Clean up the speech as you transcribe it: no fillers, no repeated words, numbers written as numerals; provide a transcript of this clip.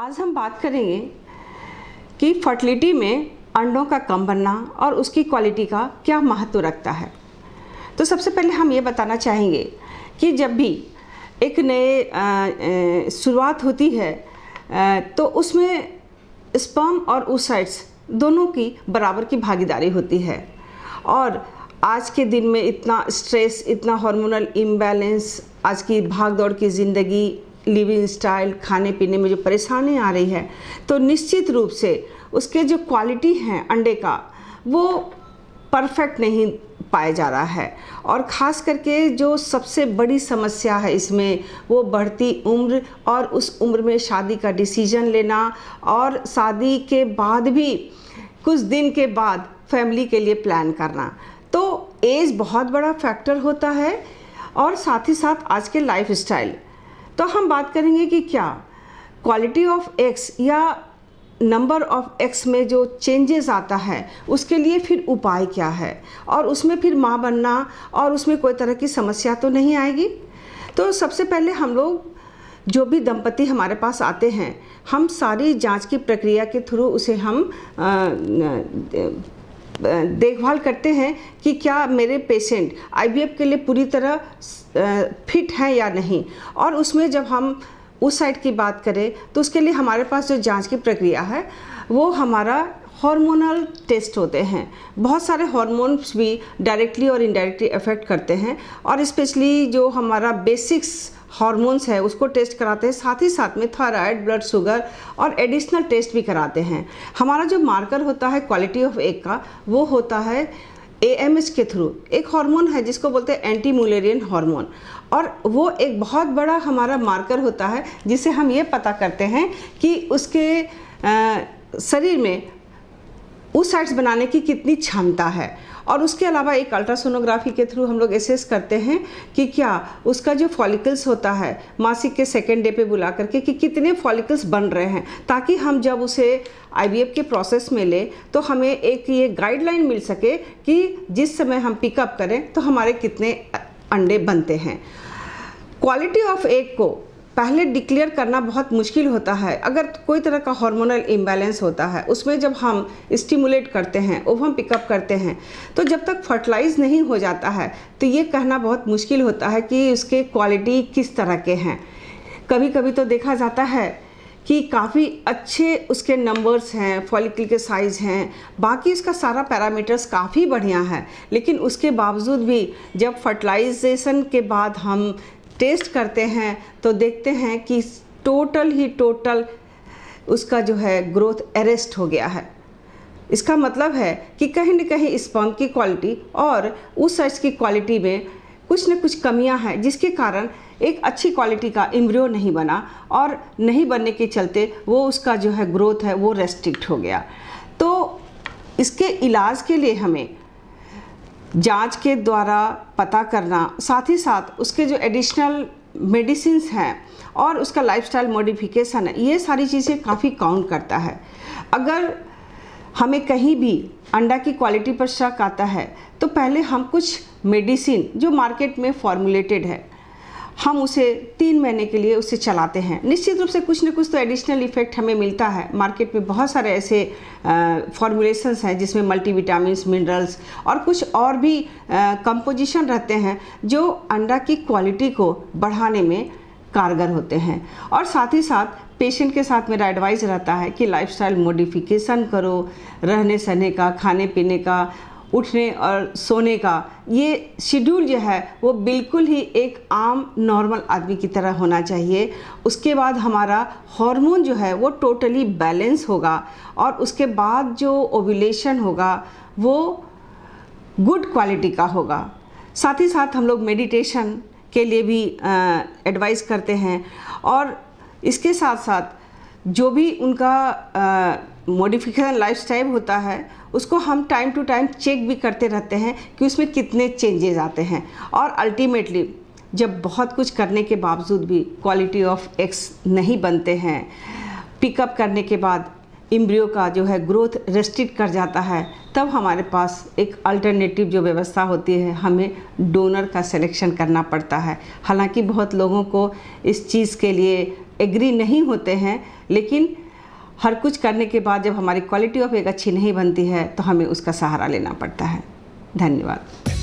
आज हम बात करेंगे कि फर्टिलिटी में अंडों का कम बनना और उसकी क्वालिटी का क्या महत्व रखता है। तो सबसे पहले हम ये बताना चाहेंगे कि जब भी एक नए शुरुआत होती है तो उसमें स्पर्म और oocytes दोनों की बराबर की भागीदारी होती है। और आज के दिन में इतना स्ट्रेस, इतना हार्मोनल इम्बैलेंस, आज की भाग दौड़ की ज़िंदगी, लिविंग स्टाइल, खाने पीने में जो परेशानी आ रही है, तो निश्चित रूप से उसके जो क्वालिटी हैं अंडे का वो परफेक्ट नहीं पाया जा रहा है। और ख़ास करके जो सबसे बड़ी समस्या है इसमें वो बढ़ती उम्र और उस उम्र में शादी का डिसीजन लेना और शादी के बाद भी कुछ दिन के बाद फैमिली के लिए प्लान करना। तो एज बहुत बड़ा फैक्टर होता है और साथ ही साथ आज के लाइफ स्टाइल। तो हम बात करेंगे कि क्या क्वालिटी ऑफ एग्स या नंबर ऑफ एग्स में जो चेंजेस आता है उसके लिए फिर उपाय क्या है और उसमें फिर माँ बनना और उसमें कोई तरह की समस्या तो नहीं आएगी। तो सबसे पहले हम लोग जो भी दंपति हमारे पास आते हैं, हम सारी जांच की प्रक्रिया के थ्रू उसे हम देखभाल करते हैं कि क्या मेरे पेशेंट आईवीएफ के लिए पूरी तरह फिट हैं या नहीं। और उसमें जब हम उस साइड की बात करें तो उसके लिए हमारे पास जो जांच की प्रक्रिया है वो हमारा हार्मोनल टेस्ट होते हैं। बहुत सारे हार्मोन्स भी डायरेक्टली और इनडायरेक्टली अफेक्ट करते हैं और स्पेशली जो हमारा बेसिक्स हार्मोन्स है उसको टेस्ट कराते हैं, साथ ही साथ में थायराइड, ब्लड शुगर और एडिशनल टेस्ट भी कराते हैं। हमारा जो मार्कर होता है क्वालिटी ऑफ एग का वो होता है AMH के थ्रू। एक हार्मोन है जिसको बोलते हैं एंटी मुलेरियन हार्मोन, और वो एक बहुत बड़ा हमारा मार्कर होता है जिसे हम ये पता करते हैं कि उसके शरीर में oocytes बनाने की कितनी क्षमता है। और उसके अलावा एक अल्ट्रासोनोग्राफी के थ्रू हम लोग एसेस करते हैं कि क्या उसका जो फॉलिकल्स होता है मासिक के सेकेंड डे पे बुला करके कि कितने फॉलिकल्स बन रहे हैं, ताकि हम जब उसे IVF के प्रोसेस में ले तो हमें एक ये गाइडलाइन मिल सके कि जिस समय हम पिकअप करें तो हमारे कितने अंडे बनते हैं। क्वालिटी ऑफ एग को पहले डिक्लेयर करना बहुत मुश्किल होता है। अगर कोई तरह का हार्मोनल इम्बैलेंस होता है उसमें जब हम स्टिमुलेट करते हैं, ओवम पिकअप करते हैं, तो जब तक फर्टिलाइज नहीं हो जाता है तो ये कहना बहुत मुश्किल होता है कि उसके क्वालिटी किस तरह के हैं। कभी कभी तो देखा जाता है कि काफ़ी अच्छे उसके नंबर्स हैं, फॉलिकल के साइज़ हैं, बाकी इसका सारा पैरामीटर्स काफ़ी बढ़िया है, लेकिन उसके बावजूद भी जब फर्टिलाइजेशन के बाद हम टेस्ट करते हैं तो देखते हैं कि टोटल उसका जो है ग्रोथ अरेस्ट हो गया है। इसका मतलब है कि कहीं न कहीं स्पर्म की क्वालिटी और oocytes की क्वालिटी में कुछ न कुछ कमियां हैं, जिसके कारण एक अच्छी क्वालिटी का एम्ब्रियो नहीं बना और नहीं बनने के चलते वो उसका जो है ग्रोथ है वो रेस्ट्रिक्ट हो गया। तो इसके इलाज के लिए हमें जांच के द्वारा पता करना, साथ ही साथ उसके जो एडिशनल मेडिसिन्स हैं और उसका लाइफस्टाइल मॉडिफिकेशन है, ये सारी चीज़ें काफ़ी काउंट करता है। अगर हमें कहीं भी अंडा की क्वालिटी पर शक आता है तो पहले हम कुछ मेडिसिन जो मार्केट में फॉर्मुलेटेड है हम उसे 3 महीने के लिए उसे चलाते हैं। निश्चित रूप से कुछ न कुछ तो एडिशनल इफेक्ट हमें मिलता है। मार्केट में बहुत सारे ऐसे फॉर्मुलेशंस हैं जिसमें मल्टीविटामिन्स, मिनरल्स और कुछ और भी कंपोजिशन रहते हैं जो अंडा की क्वालिटी को बढ़ाने में कारगर होते हैं। और साथ ही साथ पेशेंट के साथ मेरा एडवाइस रहता है कि लाइफस्टाइल मॉडिफिकेशन करो, रहने सहने का, खाने पीने का, उठने और सोने का, ये शेड्यूल जो है वो बिल्कुल ही एक आम नॉर्मल आदमी की तरह होना चाहिए। उसके बाद हमारा हार्मोन जो है वो टोटली बैलेंस होगा और उसके बाद जो ओव्यूलेशन होगा वो गुड क्वालिटी का होगा। साथ ही साथ हम लोग मेडिटेशन के लिए भी एडवाइस करते हैं और इसके साथ साथ जो भी उनका मॉडिफिकेशन लाइफस्टाइल होता है उसको हम टाइम टू टाइम चेक भी करते रहते हैं कि उसमें कितने चेंजेस आते हैं। और अल्टीमेटली जब बहुत कुछ करने के बावजूद भी क्वालिटी ऑफ एग्स नहीं बनते हैं, पिकअप करने के बाद एम्ब्रियो का जो है ग्रोथ रेस्ट्रिक्ट कर जाता है, तब हमारे पास एक अल्टरनेटिव जो व्यवस्था होती है, हमें डोनर का सिलेक्शन करना पड़ता है। हालांकि बहुत लोगों को इस चीज़ के लिए एग्री नहीं होते हैं, लेकिन हर कुछ करने के बाद जब हमारी क्वालिटी ऑफ एग अच्छी नहीं बनती है तो हमें उसका सहारा लेना पड़ता है। धन्यवाद।